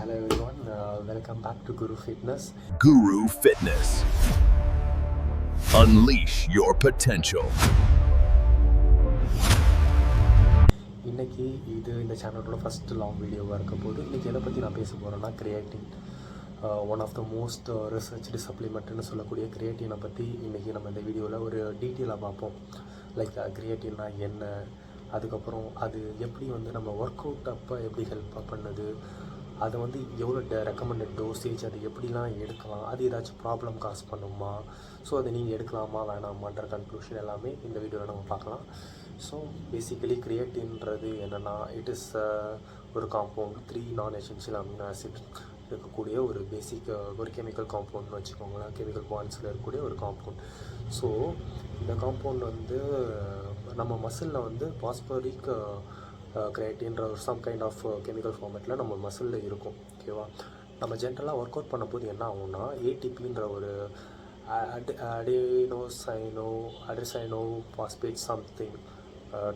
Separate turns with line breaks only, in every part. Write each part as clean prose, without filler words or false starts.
Hello everyone, welcome back to Guru Fitness.
Guru Fitness. Unleash your potential.
இன்னைக்கு இந்த சேனலோட first long வீடியோவாக இருக்க போது இன்றைக்கி எதை பற்றி நான் பேச போகிறேன்னா creatine. One of the most researched சப்ளிமெண்ட்னு சொல்லக்கூடிய கிரியேட்டினை பற்றி இன்றைக்கி நம்ம இந்த வீடியோவில் ஒரு டீட்டெயிலாக பார்ப்போம். லைக் கிரியேட்டின்னா என்ன, அதுக்கப்புறம் அது எப்படி நம்ம ஒர்க் அவுட் அப்போ எப்படி ஹெல்ப் பண்ணுது, அதை எவ்வளோ ரெக்கமெண்டட் டோசேஜ், அது எப்படிலாம் எடுக்கலாம், அது ஏதாச்சும் ப்ராப்ளம் காஸ் பண்ணுமா, ஸோ அதை நீங்கள் எடுக்கலாமா வேணாமான்ற கன்க்ளூஷன் எல்லாமே இந்த வீடியோவில் நம்ம பார்க்கலாம். ஸோ பேசிக்கலி கிரியேட்டின்றது என்னென்னா, இட் இஸ் ஒரு காம்பவுண்ட் 3 நான் எசென்ஷியல் அமினோ ஆசிட் இருக்கக்கூடிய ஒரு பேசிக் ஒரு கெமிக்கல் காம்பவுண்ட்னு வச்சுக்கோங்களேன். கெமிக்கல் பாண்ட்ஸில் இருக்கக்கூடிய ஒரு காம்பவுண்ட். ஸோ இந்த காம்பவுண்ட் நம்ம மசிலில் பாஸ்பரிக் கிரியேட்டின்ற ஒரு சம் கைண்ட் ஆஃப் கெமிக்கல் ஃபார்மேட்டில் நம்ம மசிலில் இருக்கும். ஓகேவா, நம்ம ஜென்ரலாக ஒர்க் அவுட் பண்ணும்போது என்ன ஆகும்னா, ஏடிபின்ற ஒரு அடெனோசைனோ பாஸ்பேட் சம்திங்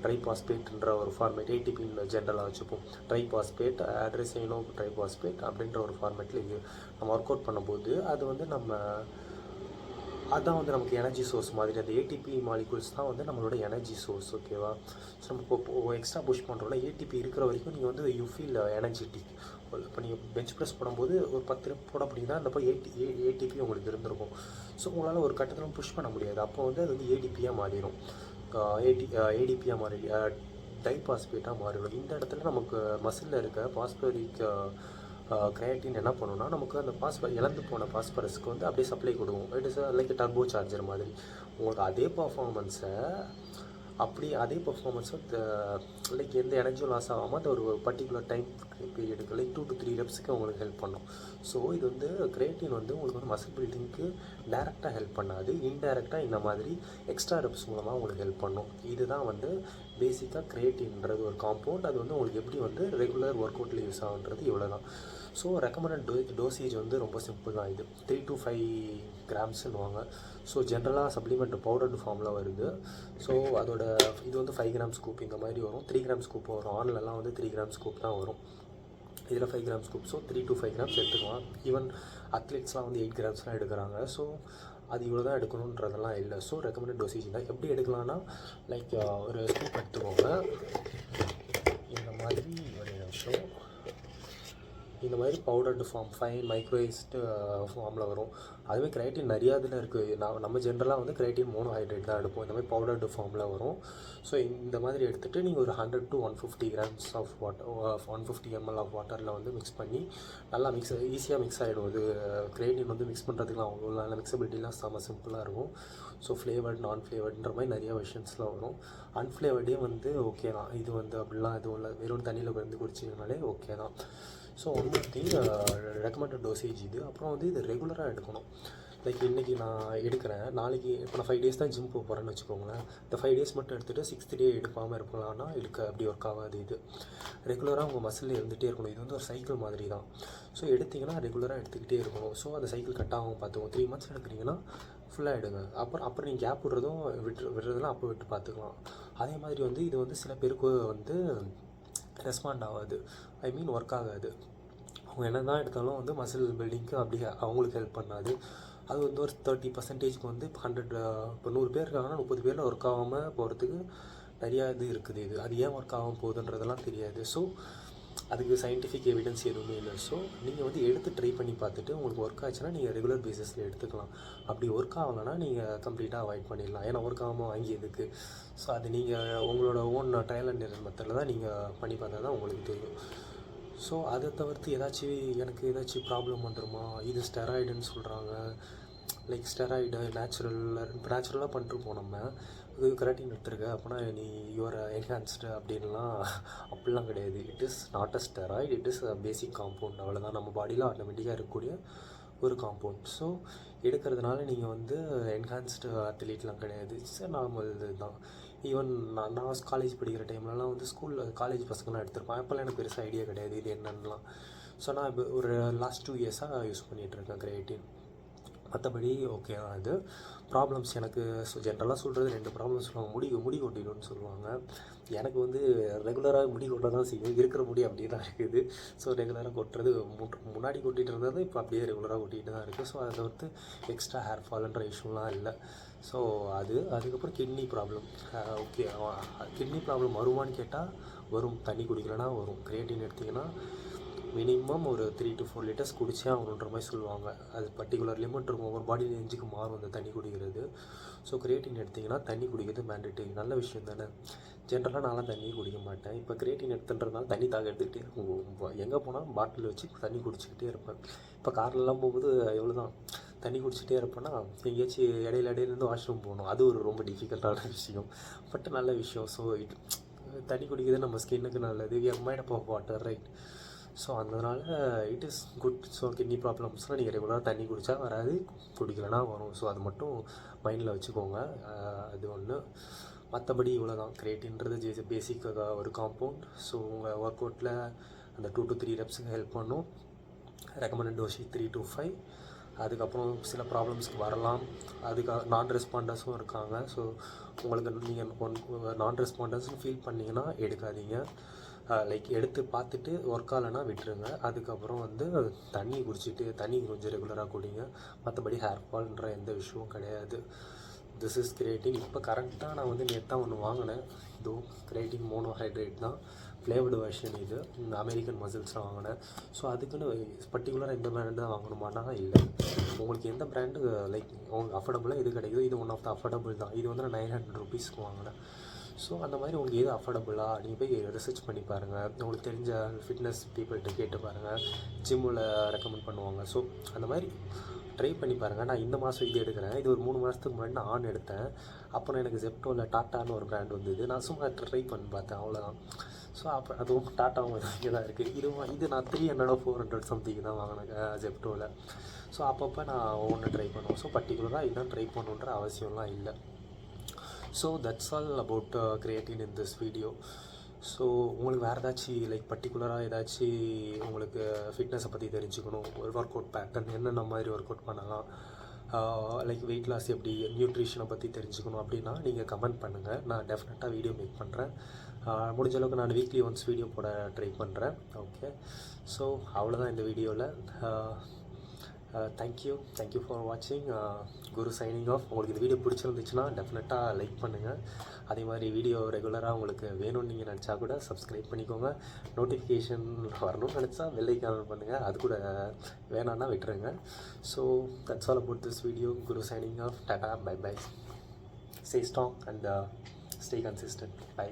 ட்ரைபாஸ்பேட்ன்ற ஒரு ஃபார்மேட் ஏடிபின்னு ஜென்ரலாக வச்சுப்போம். ட்ரைபாஸ்பேட் ட்ரைபாஸ்பேட் அப்படின்ற ஒரு ஃபார்மேட்டில் நம்ம ஒர்க் அவுட் பண்ணும்போது அது நம்ம அதான் நமக்கு எனர்ஜி சோர்ஸ் மாதிரி. அந்த ஏடிபி மாலிகூல்ஸ் தான் நம்மளோட எனர்ஜி சோர்ஸ். ஓகேவா, ஸோ நம்ம இப்போ எக்ஸ்ட்ரா புஷ் பண்ணுறோம்னா ஏடிபி இருக்கிற வரைக்கும் நீங்கள் யூ ஃபீல் எனர்ஜெட்டிக். இப்போ நீங்கள் பெஞ்ச் ப்ரெஸ் போடும்போது ஒரு 10 ரெப் போட அப்படின்னா அந்த ஏடிபி உங்களுக்கு இருந்திருக்கும். ஸோ உங்களால் ஒரு கட்டத்தில் புஷ் பண்ண முடியாது. அப்போ அது ஏடிபியாக மாறிடும். ஏடிபியாக மாறி டைபாஸ்பேட்டாக மாறிடும். இந்த இடத்துல நமக்கு மசிலில் இருக்க பாஸ்பரிக் கிரியேட்டின் என்ன பண்ணுன்னா, நமக்கு அந்த இழந்து போன பாஸ்பரஸ்க்கு அப்படியே சப்ளை கொடுக்கும். It is like turbo charger மாதிரி. உங்களுக்கு அதே பர்ஃபார்மன்ஸை லைக் எந்த எனர்ஜியும் லாஸ் ஆகாமல் அந்த ஒரு பர்டிகுலர் டைம் பீரியடுக்கு லைக் 2 to 3 ரெப்ஸுக்கு உங்களுக்கு ஹெல்ப் பண்ணும். ஸோ இது கிரியேட்டின் உங்களுக்கு மசில் பில்டிங்க்கு டைரெக்டாக ஹெல்ப் பண்ணாது, இன்டைரக்டாக இந்த மாதிரி எக்ஸ்ட்ரா ரெப்ஸ் மூலமாக உங்களுக்கு ஹெல்ப் பண்ணும். இதுதான் பேசிக்காக கிரியேட்டின்றது ஒரு காம்பவுண்ட். அது உங்களுக்கு எப்படி ரெகுலர் ஒர்க் அவுட்டில் யூஸ் ஆகுன்றது இவ்வளோ தான். ஸோ ரெக்கமெண்டட் டோசேஜ் ரொம்ப சிம்பிள் தான். இது 3 to 5 கிராம்ஸ்ன்னுவாங்க. ஸோ ஜென்ரலாக சப்ளிமெண்ட் பவுடர்டு ஃபார்மில் வருது. ஸோ அதோட இது 5 கிராம் ஸ்கூப் இந்த மாதிரி வரும், 3 கிராம் ஸ்கூப் வரும். ஆன்லலாம் 3 கிராம் ஸ்கூப் தான் வரும். இதில் 5 gram scoop. So 3 to 5 grams எடுத்துக்கலாம். ஈவன் அத்லெட்ஸ்லாம் 8 கிராம்ஸ்லாம் எடுக்கிறாங்க. ஸோ அது இவ்வளோ தான் எடுக்கணுன்றதெல்லாம் இல்லை. ஸோ ரெக்கமெண்டட் டோசேஜ் தான். எப்படி எடுக்கலாம்னா, லைக் ஒரு ஸ்கூப் எடுத்துக்கோங்க. இந்த மாதிரி ஒரு நிமிஷம், இந்த மாதிரி பவுடர்டு ஃபார்ம் ஃபைன் மைக்ரோவைஸ்டு ஃபார்மில் வரும். அதுவே கிரியேட்டின் நிறையா இதில் இருக்குது. நம்ம ஜென்ரலாக கிரியேட்டின் மோனோஹைட்ரேட் தான் எடுப்போம். இந்த மாதிரி பவுடர்டு ஃபார்மில் வரும். ஸோ இந்த மாதிரி எடுத்துகிட்டு நீங்கள் ஒரு 100 to 150 grams of water 150 ml of வாட்டரில் மிக்ஸ் பண்ணி நல்லா ஈஸியாக மிக்ஸ் ஆகிடும். இது கிரியேட்டின் மிக்ஸ் பண்ணுறதுக்குலாம் அவ்வளோ நல்ல மிக்ஸபிலிட்டிலாம் செம்ம சிம்பிளாக இருக்கும். ஸோ ஃப்ளேவர்ட் நான் ஃப்ளேவர்டுன்ற மாதிரி நிறையா வெர்ஷன்ஸ்லாம் வரும். அன்ஃப்ளேவர்டே ஓகே தான். இது அப்படிலாம் எதுவும் இல்லை, வெறும் தண்ணியில் குடிச்சிங்கனாலே ஓகே தான். ஸோ ரெக்கமெண்டட் டோசேஜ் இது. அப்புறம் இது ரெகுலராக எடுக்கணும். லைக் இன்றைக்கி நான் எடுக்கிறேன், நாளைக்கு இப்போ நான் 5 days தான் ஜிம் போக போகிறேன்னு வச்சுக்கோங்களேன். இந்த 5 days மட்டும் எடுத்துகிட்டு 6th day எடுக்காமல் இருக்கலாம்னா அப்படி ஒர்க் ஆகாது. இது ரெகுலராக உங்கள் மசில் இருந்துகிட்டே இருக்கணும். இது ஒரு சைக்கிள் மாதிரி தான். ஸோ எடுத்திங்கன்னா ரெகுலராக எடுத்துக்கிட்டே இருக்கணும். ஸோ அந்த சைக்கிள் கட் ஆகும் பார்த்துக்கோங்க. 3 months எடுக்கிறீங்கன்னா ஃபுல்லாக எடுங்க. அப்புறம் நீங்கள் கேப் விடுறதும் விடுறதெல்லாம் அப்போ விட்டு பார்த்துக்கலாம். அதே மாதிரி இது சில பேருக்கு ரெஸ்பாண்ட் ஆகாது, ஐ மீன் ஒர்க் ஆகாது. அவங்க என்ன தான் எடுத்தாலும் மசில் பில்டிங்க்கு அப்படி அவங்களுக்கு ஹெல்ப் பண்ணாது. அது ஒரு 30%க்கு 100 இப்போ 100 பேர் இருக்காங்கன்னா 30 பேரில் ஒர்க் ஆகாமல் போகிறதுக்கு நிறையா இது இருக்குது. அது ஏன் ஒர்க் ஆகாமல் போகுதுன்றதெல்லாம் தெரியாது. ஸோ அதுக்கு சயின்டிஃபிக் எவிடன்ஸ் எதுவுமே இல்லை. ஸோ நீங்கள் எடுத்து ட்ரை பண்ணி பார்த்துட்டு உங்களுக்கு ஒர்க் ஆச்சுன்னா நீங்கள் ரெகுலர் பேசிஸில் எடுத்துக்கலாம். அப்படி ஒர்க் ஆகலைன்னா நீங்கள் கம்ப்ளீட்டாக அவாய்ட் பண்ணிடலாம். ஏன்னா ஒர்க் ஆகாமல் வாங்கி எதுக்கு. ஸோ அது நீங்கள் உங்களோட ஓன் ட்ரையல் அண்ட் எரர் மெத்தடில் தான் நீங்கள் பண்ணி பார்த்தா தான் உங்களுக்கு தெரியும். ஸோ அதை தவிர்த்து எனக்கு ஏதாச்சும் ப்ராப்ளம் வந்துடுமா, இது ஸ்டெராய்டுன்னு சொல்கிறாங்க. லைக் ஸ்டெராய்டு நேச்சுரலாக பண்ணிட்டுருப்போம் நம்ம. இது கரெக்டிங் எடுத்துருக்க அப்படின்னா நீ யுவர் என்ஹான்ஸ்டு அப்படிலாம் கிடையாது. It is not a steroid, it is a basic compound. அவ்வளோதான். நம்ம பாடியில் ஆட்டோமேட்டிக்காக இருக்கக்கூடிய ஒரு காம்பவுண்ட். ஸோ எடுக்கிறதுனால நீங்கள் என்ஹான்ஸ்டு அத்லீட்லாம் கிடையாது. சார் நார்மல் இது தான். ஈவன் நான் காலேஜ் படிக்கிற டைம்லலாம் காலேஜ் பசங்களாம் எடுத்திருப்பேன். அப்போல்லாம் எனக்கு பெருசாக ஐடியா கிடையாது இது என்னன்னுலாம். ஸோ நான் இப்போ ஒரு லாஸ்ட் 2 years யூஸ் பண்ணிகிட்ருக்கேன் கிரியேட்டின். மற்றபடி ஓகே தான் இது. ப்ராப்ளம்ஸ் எனக்கு ஜென்ரலாக சொல்கிறது 2 ப்ராப்ளம் சொல்லுவாங்க. முடி கொட்டிடும்னு சொல்லுவாங்க. எனக்கு வந்து ரெகுலராக முடி கொட்ட தான் செய்யும். இருக்கிற முடி அப்படியே தான் இருக்குது. ஸோ ரெகுலராக கொட்டுறது முன்னாடி கொட்டிகிட்டு இருந்தது இப்போ அப்படியே ரெகுலராக கொட்டிகிட்டு தான் இருக்குது. ஸோ அதை தவிர்த்து எக்ஸ்ட்ரா ஹேர் ஃபால்ன்ற இஷ்யூலாம் இல்லை. ஸோ அதுக்கப்புறம் kidney problem. Okay, kidney problem வருமானு கேட்டால் வரும். தண்ணி குடிக்கலைன்னா வரும். கிரியேட்டின் எடுத்திங்கன்னா மினிமம் ஒரு 3 to 4 லிட்டர்ஸ் குடிச்சே ஆகணுன்ற மாதிரி சொல்லுவாங்க. அது பர்டிகுலர் லிமிட் இருக்கும். ஒரு பாடி ரேஞ்சுக்கு மாறும் அந்த தண்ணி குடிக்கிறது. ஸோ கிரியேட்டின் எடுத்திங்கன்னா தண்ணி குடிக்கிறது மேண்டேட்டரி. நல்ல விஷயம் தானே. ஜென்ரலாக நான்லாம் தண்ணியே குடிக்க மாட்டேன். இப்போ கிரியேட்டின் எடுத்துன்றதுனால தண்ணி எடுத்துக்கிட்டே இருக்கும். எங்கே போனால் பாட்டில் வச்சு தண்ணி குடிச்சிக்கிட்டே இருப்பேன். இப்போ கார்லலாம் போகும்போது எவ்வளோ தான் தண்ணி குடிச்சிட்டே இருப்பேன்னா, எங்கேயாச்சும் இடையிலேருந்து வாஷ்ரூம் போகணும். அது ஒரு ரொம்ப டிஃபிகல்ட்டான விஷயம். பட் நல்ல விஷயம். ஸோ தண்ணி குடிக்கிறது நம்ம ஸ்கின்னுக்கு நல்லது. We are made up of water, right? So அதனால் it is good. So kidney ப்ராப்ளம்ஸ்லாம் நீங்கள் ரெகுலராக தண்ணி குடித்தா வராது, குடிக்கலைன்னா வரும். ஸோ அது மட்டும் மைண்டில் வச்சுக்கோங்க. அது ஒன்று. மற்றபடி இவ்வளோ தான். கிரியேட்டின்றது பேசிக்காக ஒரு காம்பவுண்ட். ஸோ உங்கள் ஒர்க் அவுட்டில் அந்த 2 to 3 ரெப்ஸுக்கு ஹெல்ப் பண்ணும். Recommended dose 3 to 5. அதுக்கப்புறம் சில ப்ராப்ளம்ஸ்க்கு வரலாம். அதுக்காக நான் ரெஸ்பாண்டர்ஸும் இருக்காங்க. ஸோ உங்களுக்கு நீங்கள் நான் ரெஸ்பாண்டர்ஸ்னு ஃபீல் பண்ணிங்கன்னா எடுக்காதீங்க. லைக் எடுத்து பார்த்துட்டு ஒர்க் ஆகலைன்னா விட்டுருங்க. அதுக்கப்புறம் வந்து தண்ணி குடிச்சிட்டு தண்ணி கொஞ்சம் ரெகுலராக குடிங்க. மற்றபடி ஹேர் ஃபால்ன்ற எந்த விஷயமும் கிடையாது. This is creatine. இப்போ கரெக்டாக நான் வந்து நேற்று தான் ஒன்று வாங்கினேன். இதுவும் கிரியேட்டின் மோனோஹைட்ரேட் தான், ஃப்ளேவர்டு வெர்ஷன். இது அமெரிக்கன் மசில்ஸில் வாங்கினேன். ஸோ அதுக்குன்னு பர்டிகுலராக இந்த பிராண்டு தான் வாங்கணுமானா இல்லை. உங்களுக்கு எந்த பிராண்டு லைக் உங்களுக்கு அஃபோர்டபுளாக எது கிடைக்குதோ இது ஒன் ஆஃப் த அஃபோர்டபுள் தான். இது வந்து நான் 900 rupeesக்கு வாங்கினேன். ஸோ அந்த மாதிரி உங்களுக்கு எது அஃபோர்டபுளாக நீங்கள் போய் ரிசர்ச் பண்ணி பாருங்கள். உங்களுக்கு தெரிஞ்ச ஃபிட்னஸ் பீப்புள்கிட்ட கேட்டு பாருங்கள். ஜிம்மில் ரெக்கமெண்ட் பண்ணுவாங்க. ஸோ அந்த மாதிரி ட்ரை பண்ணி பாருங்கள். நான் இந்த மாதம் இது எடுக்கிறேன். இது ஒரு 3 மாதத்துக்கு முன்னாடி நான் ஆன் எடுத்தேன். அப்புறம் எனக்கு ஜெப்டோவில் டாட்டான்னு ஒரு பிராண்ட் வந்தது. நான் சும்மா ட்ரை பண்ணி பார்த்தேன், அவ்வளோதான். ஸோ அப்போ அதுவும் டாட்டாவும் இங்கே தான் இருக்குது. இது நான் 300 or 400 சம்திங் தான் வாங்கினேன் ஜெப்டோவில். ஸோ அப்பப்போ நான் ஒவ்வொன்று ட்ரை பண்ணுவேன். ஸோ பர்டிகுலராக இதுதான் ட்ரை பண்ணுன்ற அவசியம்லாம் இல்லை. So that's all about creatine in this video. So உங்களுக்கு வேறு ஏதாச்சும் லைக் பர்டிகுலராக ஏதாச்சும் உங்களுக்கு ஃபிட்னஸை பற்றி தெரிஞ்சுக்கணும், ஒரு ஒர்க் அவுட் பேட்டர்ன் என்னென்ன மாதிரி ஒர்க் அவுட் பண்ணலாம், லைக் வெயிட் லாஸ் எப்படி, நியூட்ரிஷனை பற்றி தெரிஞ்சுக்கணும் அப்படின்னா நீங்கள் கமெண்ட் பண்ணுங்கள். நான் டெஃபினட்டாக வீடியோ மேக் பண்ணுறேன். முடிஞ்ச அளவுக்கு நான் வீக்லி ஒன்ஸ் வீடியோ போட ட்ரை பண்ணுறேன். ஓகே, ஸோ அவ்வளோதான் இந்த வீடியோவில். தேங்க்யூ ஃபார் வாட்சிங். குரு சைனிங் ஆஃப். உங்களுக்கு இந்த வீடியோ பிடிச்சிருந்துச்சுன்னா டெஃபினட்டாக லைக் பண்ணுங்கள். அதே மாதிரி வீடியோ ரெகுலராக உங்களுக்கு வேணும்னு நீங்கள் நினச்சா கூட சப்ஸ்கிரைப் பண்ணிக்கோங்க. நோட்டிஃபிகேஷன் வரணும்னு நினச்சா பெல் ஐகான் பண்ணுங்கள். அது கூட வேணான்னா விட்டுருங்க. So that's all about this video. Guru signing off. Tata, bye bye. Stay strong and stay consistent. By.